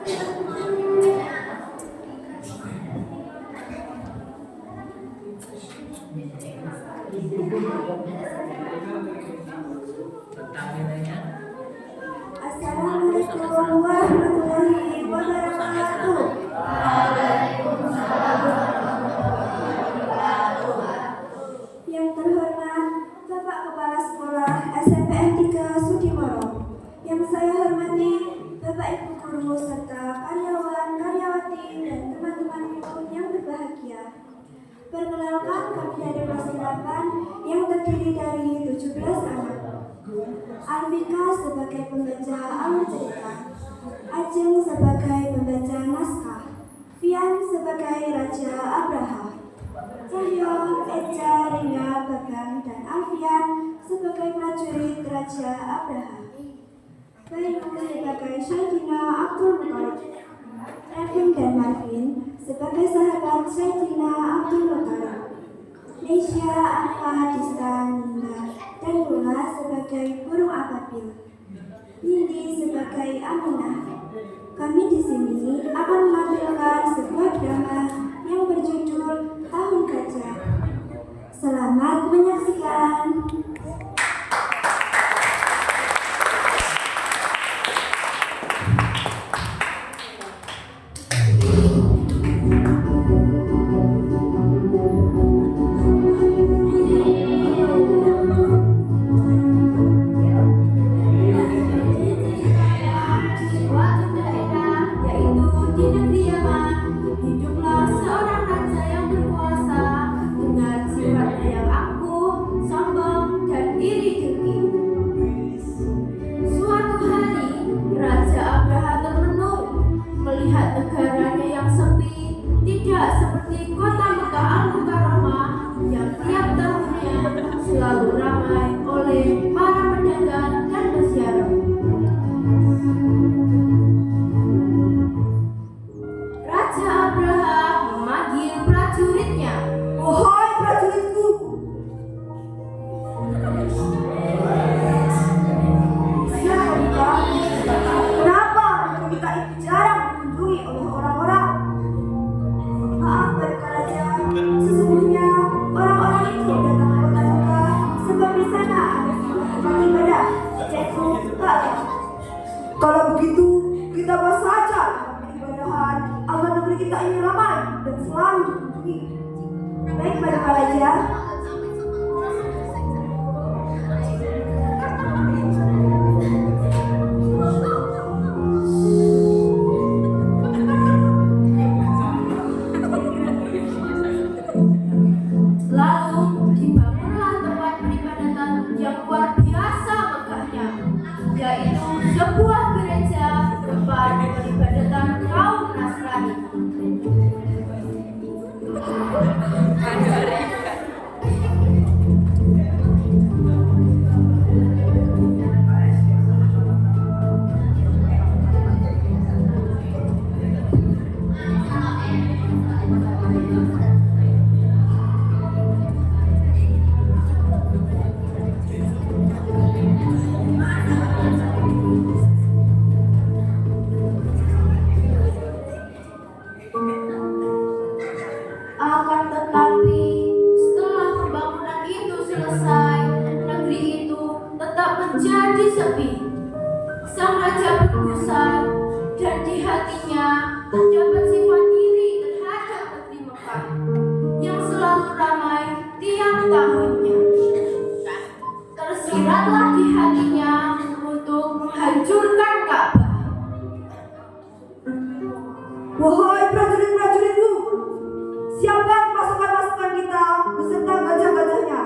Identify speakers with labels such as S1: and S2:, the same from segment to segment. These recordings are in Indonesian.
S1: Tentang nilainya.
S2: Assalamualaikum warahmatullahi wabarakatuh. Yang terhormat Bapak Kepala Sekolah SMPN 3 Sudimoro, yang saya hormati Bapak Ibu Guru serta karyawan, karyawati dan teman-temanku yang berbahagia. Perkenalkan, kami dari kelas 8 yang terdiri dari 17 anak. Alvika sebagai pembaca alur cerita, Ajeng sebagai pembaca naskah, Fian sebagai Raja Abraha, Cahyo, Eja, Rina, Bagang, dan Alfian sebagai prajurit Raja Abraha, Bayu sebagai Sayyidina Abdul Muthalib, Revin dan Marvin sebagai sahabat Sayyidina Abdul Muthalib, Nesya, Anfa, Dista, Ninda, dan Lula sebagai burung ababil, Nindi sebagai Aminah. Kami di sini akan menampilkan sebuah drama yang berjudul Tahun Gajah. Selamat menyaksikan.
S3: Negaranya yang sepi, tidak seperti kota Mekah Al-Mukarramah yang tiap tahunnya selalu ramai oleh para pedagang dan peziarah. Raja Abraha memanggil prajuritnya.
S2: Wahai prajuritku, siapa kita? Kenapa kita itu jarang dikunjungi oleh orang-orang? Maaf Bapak Raja, sesungguhnya orang-orang itu datang ke kota Mekah sebab di sana ada tempat ibadah, yaitu Ka'bah. Kalau begitu, kita buat saja peribadahan agar negeri kita ini ramai dan selalu dikunjungi. Baik Bapak Raja.
S3: Lalu dibangunlah tempat peribadatan yang luar biasa megahnya, yaitu sebuah gereja tempat peribadatan kaum Nasrani. Akan tetapi, setelah pembangunan itu selesai, negeri itu tetap menjadi sepi. Sang raja bergusar, dan di hatinya terdapat sifat iri terhadap negeri Mekah yang selalu ramai tiap tahunnya. Tersiratlah di hatinya untuk menghancurkan Ka'bah.
S2: Wahai prajurit-prajuritku, siapkan pasukan-pasukan kita beserta gajah-gajahnya.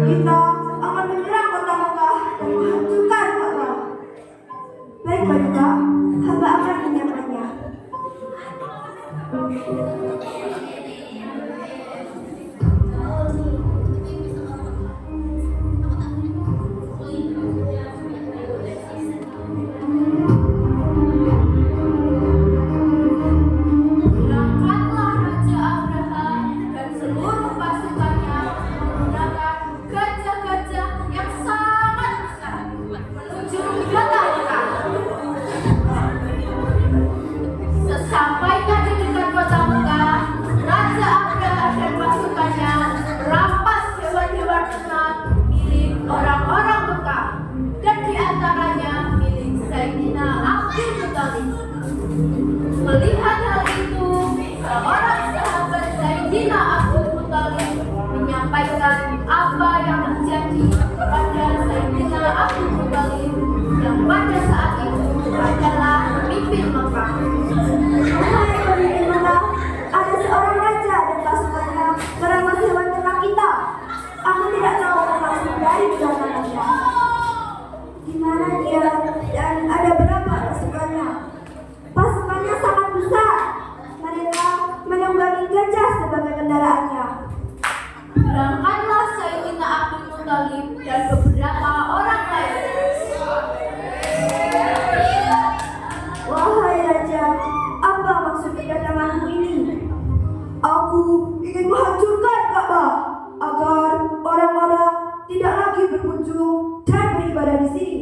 S2: Kita akan menyerang kota Mekah dan menghancurkan Ka'bah. Baik Baduka, hamba akan menyiapkannya.
S3: Berangkatlah Raja Abraha dan seluruh pasukannya menggunakan gajah-gajah yang sangat besar menuju kota Mekah. Melihat hal itu, seorang sahabat Sayyidina Abdul Muthalib menyampaikan apa yang terjadi kepada Sayyidina Abdul Muthalib yang pada saat itu adalah pemimpin Mekah.
S2: Wahai pemimpin Mekah, ada seorang raja dan pasukannya merampas hewan ternak kita. Aku tidak tahu maksud dari kedatangannya. Di mana dia dan ada berapa pasukannya? Pasukannya sangat besar. Mereka menunggangi gajah sebagai kendaraannya.
S3: Berangkatlah Sayyidina Abdul Muthalib dan beberapa orang lain.
S2: Wahai raja, apa maksud kedatanganmu ini? Aku ingin menghancurkan Ka'bah agar orang-orang tidak lagi berkunjung dan beribadah di sini.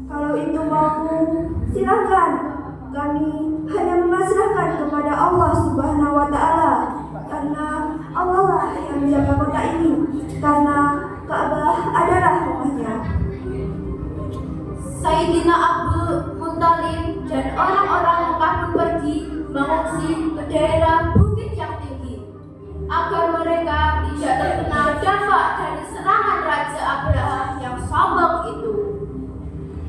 S2: Kalau itu mau, silakan. Kami hanya memasrahkan kepada Allah Subhanahu wa Ta'ala, karena Allah lah yang menjaga kota ini, karena Ka'bah adalah rumahnya.
S3: Sayyidina Abdul Muthalib dan orang-orang Mekah pun pergi mengungsi ke daerah bukit yang tinggi agar mereka tidak terkena dampak dari serangan Raja Abraham yang sombong itu,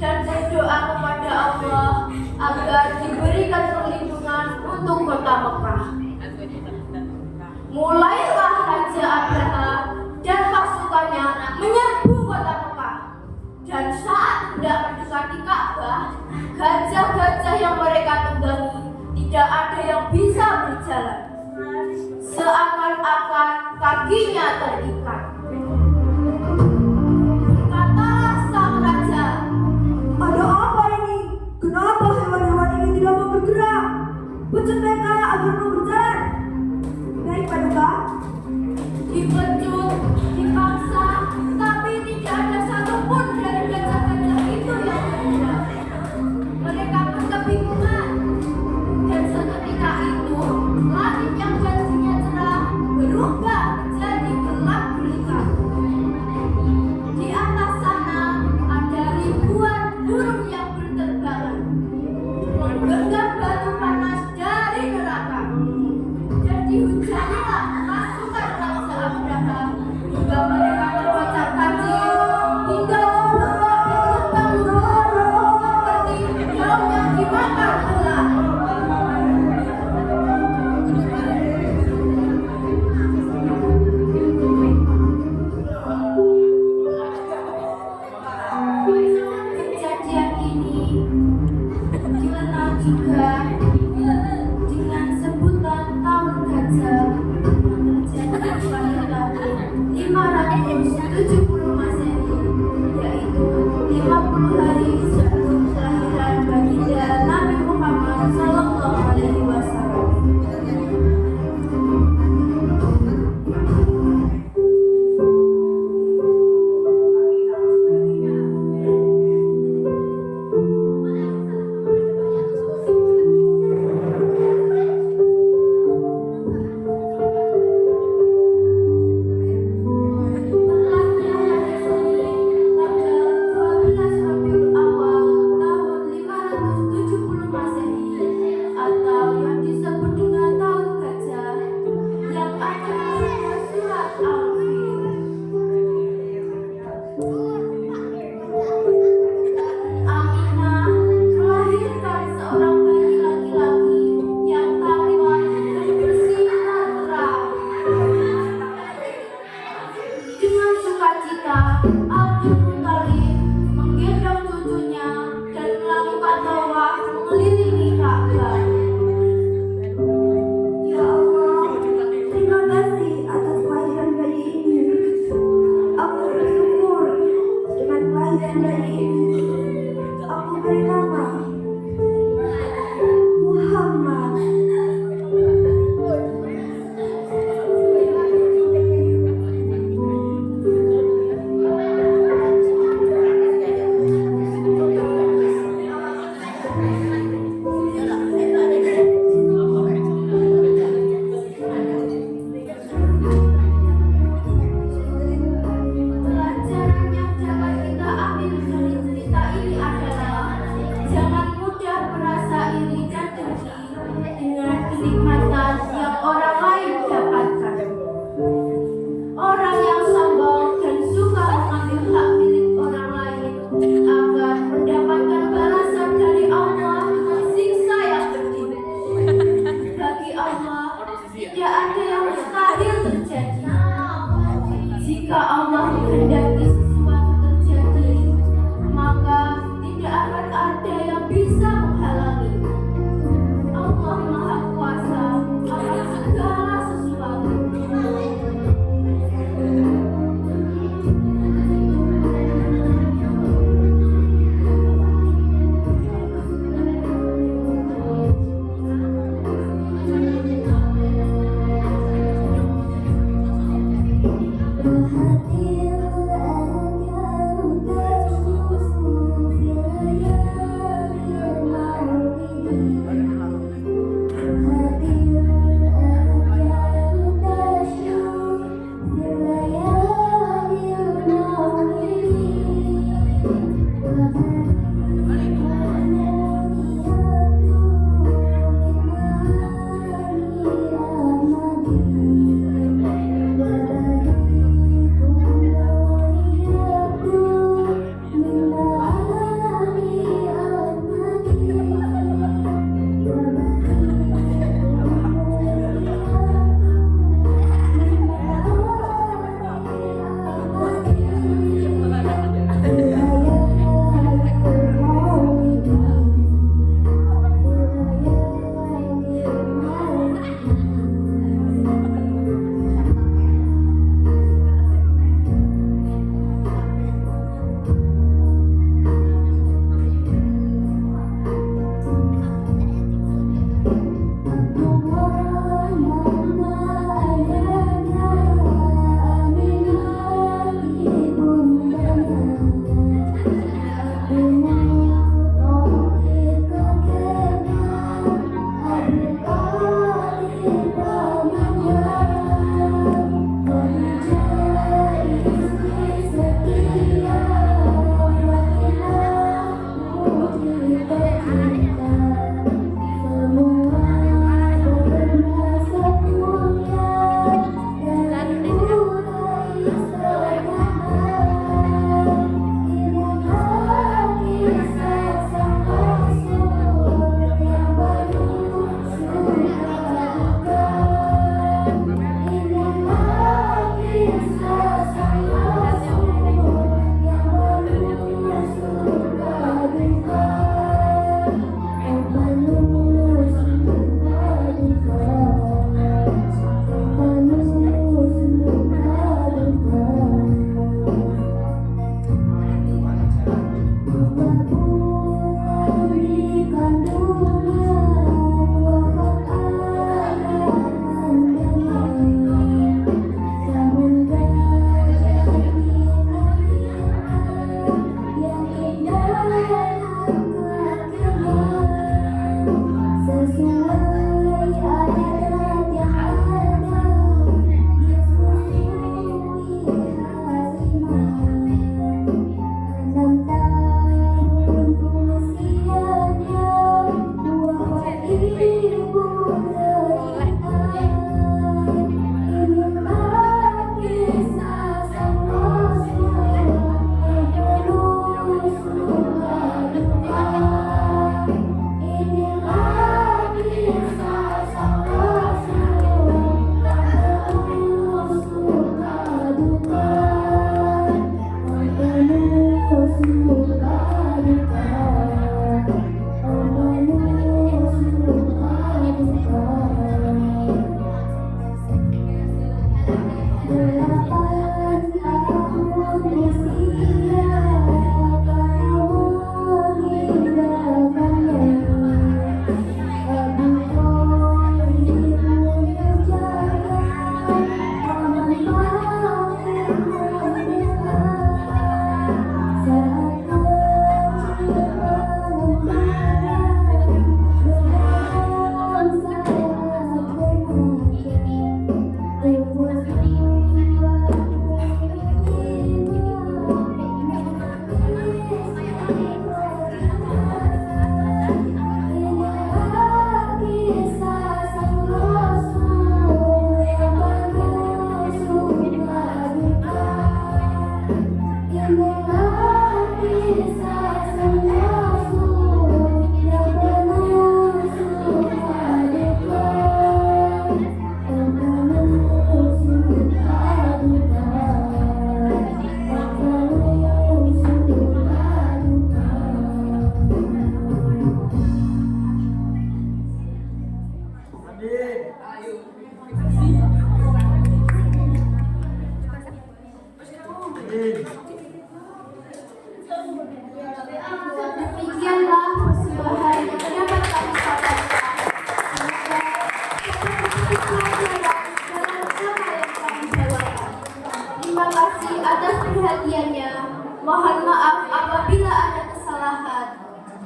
S3: dan berdoa kepada Allah agar diberikan perlindungan untuk kota Mekah. Mulailah Raja Abraham dan pasukannya menyerbu kota Mekah, dan saat hendak mendekati Ka'bah, gajah-gajah yang mereka tunggangi tidak ada yang bisa berjalan, seakan-akan kakinya terikat. Berkatalah sang raja,
S2: Ada apa ini? Kenapa hewan-hewan ini tidak mau bergerak? Pecut mereka agar mau berjalan. Baik, Paduka.
S3: dipecut, dipaksa, tapi tidak ada satupun dari gajah-gajah itu yang bergerak. Mereka pun kebingungan, dan seketika itu langit yang janjinya cerah berubah menjadi gelap gulita. Di atas sana ada ribuan burung yang berterbangan, menggenggam batu panas dari neraka, dan dihujanilah pasukan Raja Abraham hingga mereka terpencar kancing hingga berlubang-lubang seperti daun yang dimakan ular. Kejadian ini dikenal juga dengan sebutan tahun gajah yang terjadi pada tahun 570 Masehi, yaitu 50 hari sebelum kelahiran baginda Nabi Muhammad Sallallahu Alaihi Wasallam. Tepatnya hari Senin, tanggal 12 Rabiul Awal tahun 570 Masehi, atau yang disebut dengan tahun gajah, yang ada pada surat Al-Fil. Aminah melahirkan seorang bayi laki-laki yang tampan dan bersinar terang. Dengan sukacita, Abdul Muthalib menggendong cucunya dan melakukan tawaf mengelilingi Ka'bah.
S2: Ya Allah, terima kasih atas kelahiran bayi ini. Aku bersyukur dengan kelahiran bayi ini. Aku beri nama Muhammad.
S3: Pelajaran yang dapat kita ambil dari cerita ini adalah jangan mudah merasa iri dan dengki.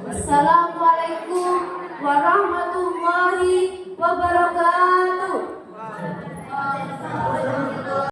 S3: Assalamualaikum